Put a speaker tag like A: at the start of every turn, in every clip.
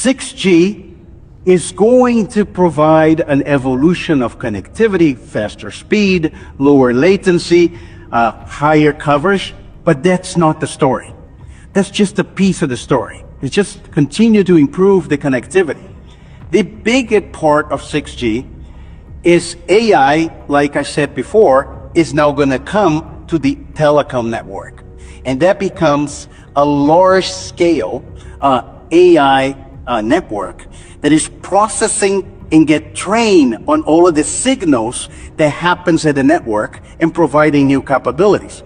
A: 6G is going to provide an evolution of connectivity, faster speed, lower latency, higher coverage, but that's not the story. That's just a piece of the story. It's just continue to improve the connectivity. The biggest part of 6G is AI, like I said before, is now going to come to the telecom network. And that becomes a large scale AI network that is processing and get trained on all of the signals that happens at the network and providing new capabilities.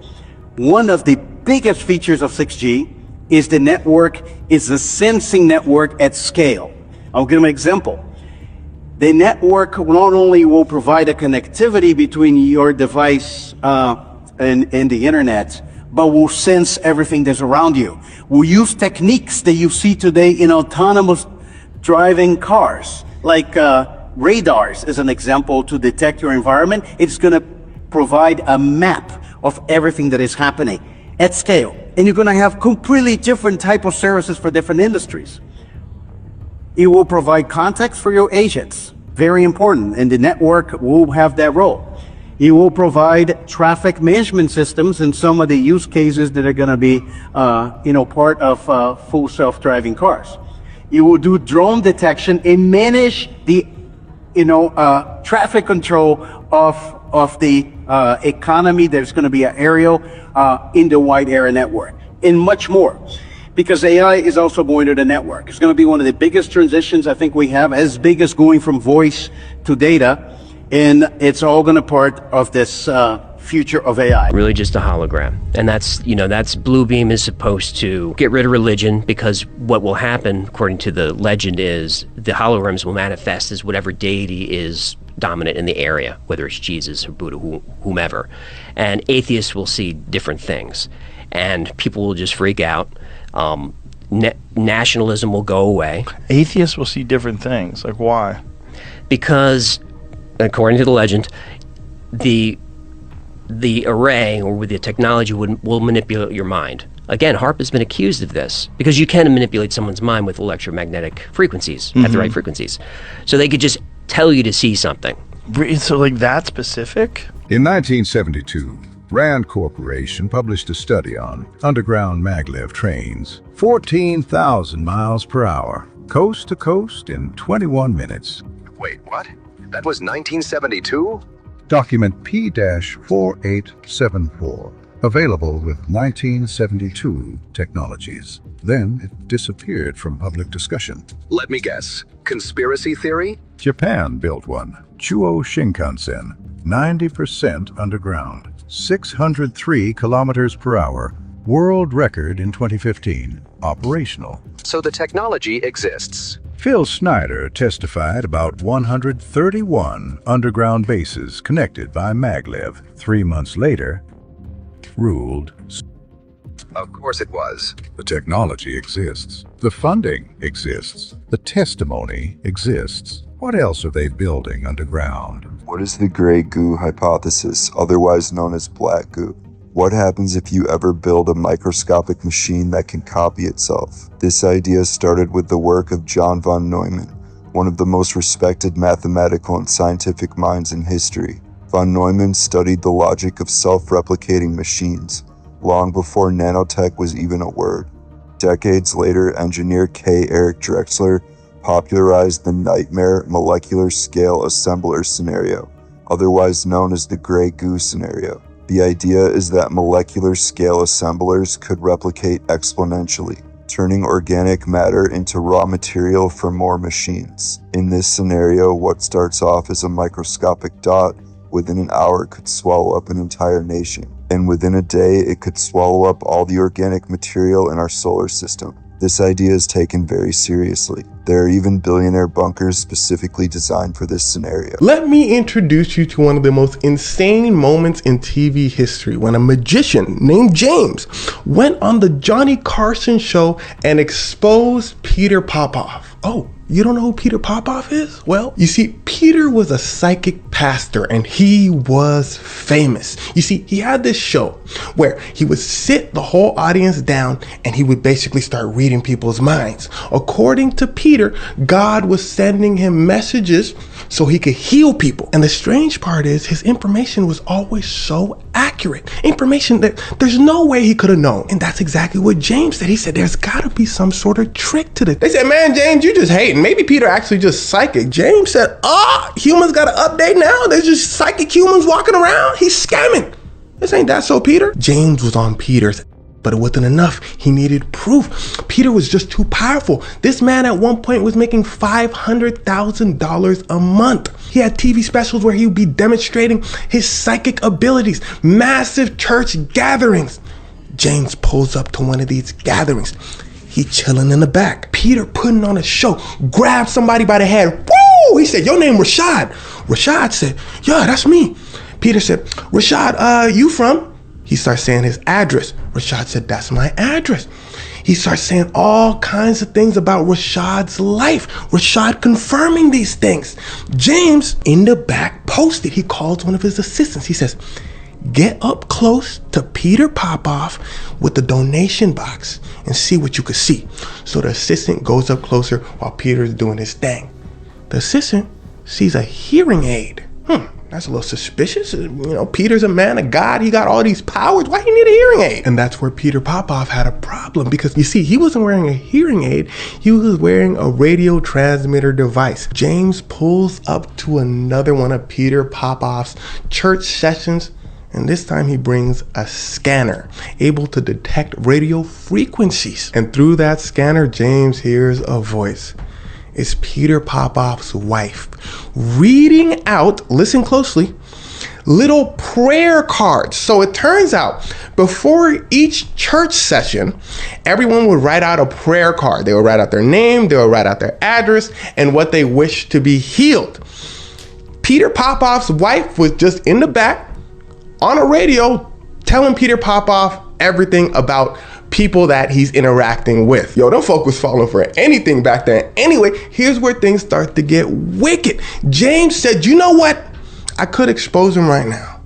A: One of the biggest features of 6G is the network is a sensing network at scale. I'll give an example. The network not only will provide a connectivity between your device and the internet, but will sense everything that's around you. We'll use techniques that you see today in autonomous driving cars, like radars as an example to detect your environment. It's going to provide a map of everything that is happening at scale. And you're going to have completely different type of services for different industries. It will provide context for your agents, very important, and the network will have that role. It will provide traffic management systems and some of the use cases that are going to be, part of full self-driving cars. It will do drone detection and manage the, traffic control of the economy. There's going to be an aerial in the wide area network and much more. Because AI is also going to the network. It's going to be one of the biggest transitions I think we have, as big as going from voice to data. And it's all going to part of this future of AI.
B: Really just a hologram. And that's Bluebeam is supposed to get rid of religion, because what will happen, according to the legend, is the holograms will manifest as whatever deity is dominant in the area, whether it's Jesus or Buddha, whomever. And atheists will see different things. And people will just freak out. Nationalism will go away.
C: Atheists will see different things. Like, why?
B: Because, according to the legend, the array or with the technology will manipulate your mind. Again, HAARP has been accused of this because you can manipulate someone's mind with electromagnetic frequencies at the right frequencies. So they could just tell you to see something.
C: So, like, that specific?
D: In 1972, Rand Corporation published a study on underground maglev trains, 14,000 miles per hour, coast to coast in 21 minutes.
E: Wait, what? That was 1972?
D: Document P-4874, available with 1972 technologies. Then it disappeared from public discussion.
E: Let me guess. Conspiracy theory?
D: Japan built one, Chuo Shinkansen, 90% underground. 603 kilometers per hour, world record in 2015, operational.
E: So the technology exists.
D: Phil Snyder testified about 131 underground bases connected by maglev. 3 months later, ruled.
E: Of course it was.
D: The technology exists. The funding exists. The testimony exists. What else are they building underground?
F: What is the gray goo hypothesis, otherwise known as black goo? What happens if you ever build a microscopic machine that can copy itself? This idea started with the work of John von Neumann, one of the most respected mathematical and scientific minds in history. Von Neumann studied the logic of self-replicating machines, long before nanotech was even a word. Decades later, engineer K. Eric Drexler popularized the nightmare molecular scale assembler scenario, otherwise known as the gray goo scenario. The idea is that molecular scale assemblers could replicate exponentially, turning organic matter into raw material for more machines. In this scenario, what starts off as a microscopic dot within an hour could swallow up an entire nation, and within a day it could swallow up all the organic material in our solar system. This idea is taken very seriously. There are even billionaire bunkers specifically designed for this scenario.
G: Let me introduce you to one of the most insane moments in TV history, when a magician named James went on the Johnny Carlson show and exposed Peter Popoff. Oh, You don't know who Peter Popoff is? Well, you see, Peter was a psychic pastor and he was famous. You see, he had this show where he would sit the whole audience down and he would basically start reading people's minds. According to Peter, God was sending him messages so he could heal people. And the strange part is his information was always so accurate. Information that there's no way he could have known. And that's exactly what James said. He said, there's got to be some sort of trick to this. They said, man, James, you just hating. Maybe Peter actually just psychic. James said, humans got an update now? There's just psychic humans walking around? He's scamming. This ain't that so, Peter? James was on Peter's, but it wasn't enough. He needed proof. Peter was just too powerful. This man at one point was making $500,000 a month. He had TV specials where he would be demonstrating his psychic abilities, massive church gatherings. James pulls up to one of these gatherings. He chilling in the back. Peter putting on a show, grabbed somebody by the head. Woo! He said, your name Rashad. Rashad said, yeah, that's me. Peter said, Rashad, you from? He starts saying his address. Rashad said, that's my address. He starts saying all kinds of things about Rashad's life. Rashad confirming these things. James in the back posted. He calls one of his assistants. He says, get up close to Peter Popoff with the donation box and see what you could see. So the assistant goes up closer while Peter's doing his thing. The assistant sees a hearing aid. That's a little suspicious. You know, Peter's a man of God. He got all these powers. Why he need a hearing aid? And that's where Peter Popoff had a problem because you see, he wasn't wearing a hearing aid. He was wearing a radio transmitter device. James pulls up to another one of Peter Popoff's church sessions. And this time he brings a scanner able to detect radio frequencies. And through that scanner, James hears a voice. It's Peter Popoff's wife reading out, listen closely, little prayer cards. So it turns out before each church session, everyone would write out a prayer card. They would write out their name, they would write out their address and what they wish to be healed. Peter Popoff's wife was just in the back on a radio telling Peter Popoff everything about people that he's interacting with. Yo, them folk was falling for anything back then. Anyway, here's where things start to get wicked. James said, you know what? I could expose him right now,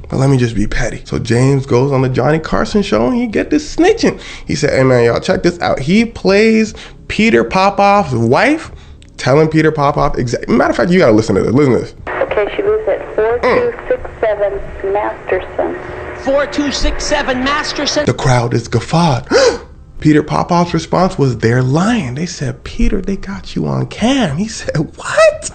G: but let me just be petty. So James goes on the Johnny Carlson show and he get this snitching. He said, hey man, y'all check this out. He plays Peter Popoff's wife telling Peter Popoff matter of fact, you gotta listen to this. Listen to this.
H: Okay, she lives at 4267 Masterson. 4267 Masterson.
G: The crowd is guffawed. Peter Popoff's response was, they're lying. They said, Peter, they got you on cam. He said, what?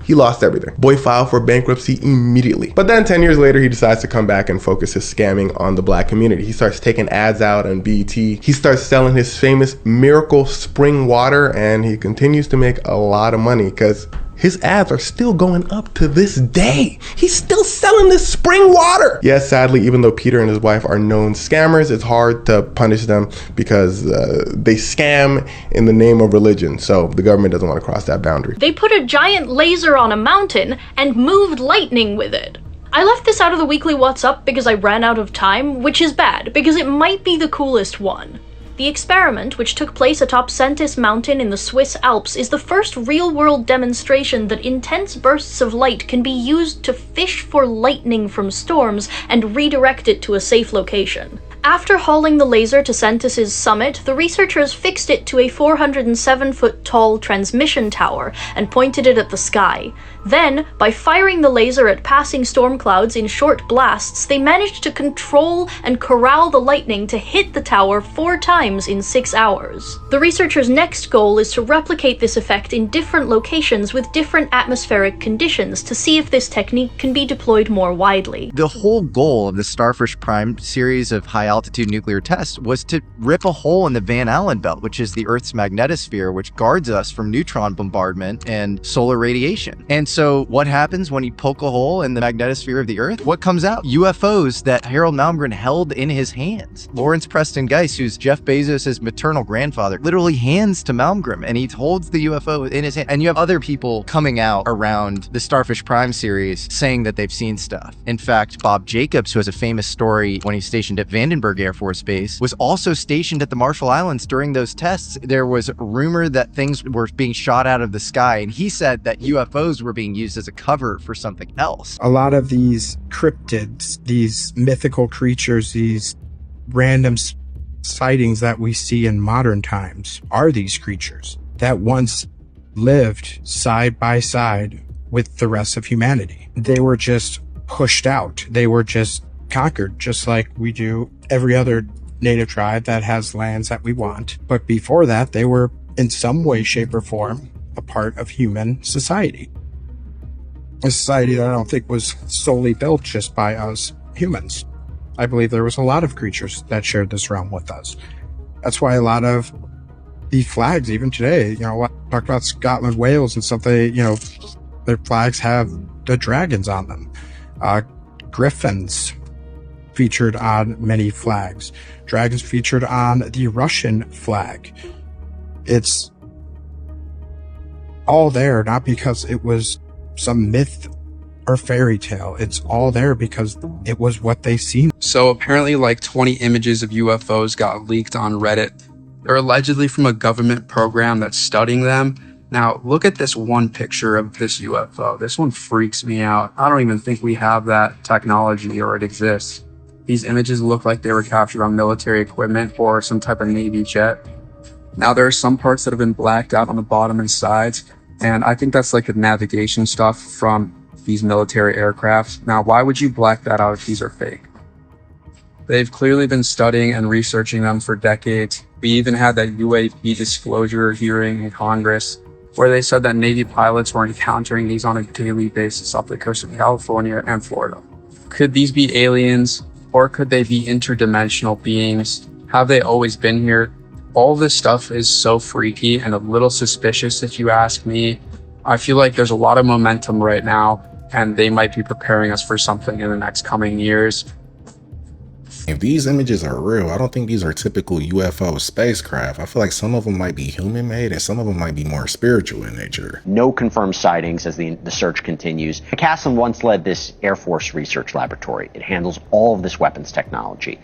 G: He lost everything. Boy filed for bankruptcy immediately. But then 10 years later, he decides to come back and focus his scamming on the black community. He starts taking ads out on BET. He starts selling his famous Miracle Spring Water, and he continues to make a lot of money because his ads are still going up to this day. He's still selling this spring water. Yes, sadly, even though Peter and his wife are known scammers, it's hard to punish them because they scam in the name of religion. So the government doesn't want to cross that boundary.
I: They put a giant laser on a mountain and moved lightning with it. I left this out of the weekly What's Up because I ran out of time, which is bad because it might be the coolest one. The experiment, which took place atop Sentis Mountain in the Swiss Alps, is the first real-world demonstration that intense bursts of light can be used to fish for lightning from storms and redirect it to a safe location. After hauling the laser to Sentis's summit, the researchers fixed it to a 407-foot-tall transmission tower and pointed it at the sky. Then, by firing the laser at passing storm clouds in short blasts, they managed to control and corral the lightning to hit the tower 4 times in 6 hours. The researchers' next goal is to replicate this effect in different locations with different atmospheric conditions to see if this technique can be deployed more widely.
J: The whole goal of the Starfish Prime series of high-altitude nuclear tests was to rip a hole in the Van Allen belt, which is the Earth's magnetosphere, which guards us from neutron bombardment and solar radiation. And so what happens when you poke a hole in the magnetosphere of the Earth? What comes out? UFOs that Harold Malmgren held in his hands. Lawrence Preston Geist, who's Jeff Bezos' maternal grandfather, literally hands to Malmgren, and he holds the UFO in his hand. And you have other people coming out around the Starfish Prime series saying that they've seen stuff. In fact, Bob Jacobs, who has a famous story when he's stationed at Vandenberg Vandenberg Air Force Base, was also stationed at the Marshall Islands during those tests. There was rumor that things were being shot out of the sky, and he said that UFOs were being used as a cover for something else.
K: A lot of these cryptids, these mythical creatures, these random sightings that we see in modern times are these creatures that once lived side by side with the rest of humanity. They were just pushed out. They were just conquered, just like we do every other native tribe that has lands that we want. But before that, they were in some way, shape, or form a part of human society. A society that I don't think was solely built just by us humans. I believe there was a lot of creatures that shared this realm with us. That's why a lot of the flags, even today, talk about Scotland, Wales and stuff, their flags have the dragons on them. Griffins featured on many flags. Dragons featured on the Russian flag. It's all there, not because it was some myth or fairy tale. It's all there because it was what they seen.
L: So apparently like 20 images of UFOs got leaked on Reddit. They're allegedly from a government program that's studying them. Now look at this one picture of this UFO. This one freaks me out. I don't even think we have that technology or it exists. These images look like they were captured on military equipment or some type of Navy jet. Now there are some parts that have been blacked out on the bottom and sides, and I think that's like the navigation stuff from these military aircraft. Now, why would you black that out if these are fake? They've clearly been studying and researching them for decades. We even had that UAP disclosure hearing in Congress where they said that Navy pilots were encountering these on a daily basis off the coast of California and Florida. Could these be aliens, or could they be interdimensional beings? Have they always been here? All this stuff is so freaky and a little suspicious if you ask me. I feel like there's a lot of momentum right now, and they might be preparing us for something in the next coming years.
M: If these images are real, I don't think these are typical UFO spacecraft. I feel like some of them might be human-made and some of them might be more spiritual in nature.
N: No confirmed sightings as the search continues. Carlson once led this Air Force research laboratory. It handles all of this weapons technology.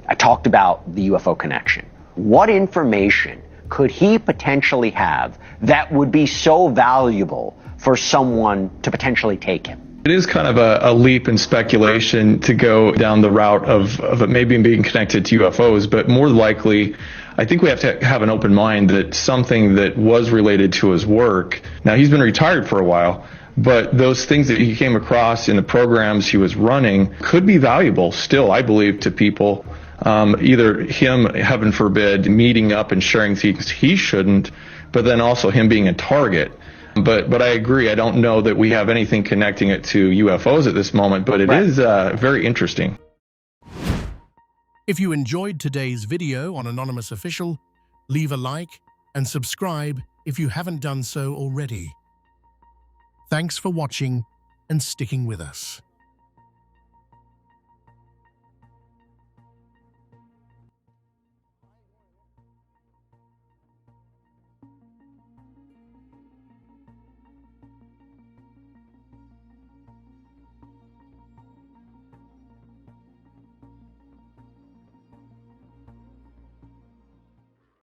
N: I talked about the UFO connection. What information could he potentially have that would be so valuable for someone to potentially take him?
O: It is kind of a leap in speculation to go down the route of it maybe being connected to UFOs, but more likely, I think we have to have an open mind that something that was related to his work. Now, he's been retired for a while, but those things that he came across in the programs he was running could be valuable still, I believe, to people. Either him, heaven forbid, meeting up and sharing things he shouldn't, but then also him being a target. But I agree. I don't know that we have anything connecting it to UFOs at this moment, but it is very interesting.
P: If you enjoyed today's video on Anonymous Official, leave a like and subscribe if you haven't done so already. Thanks for watching and sticking with us.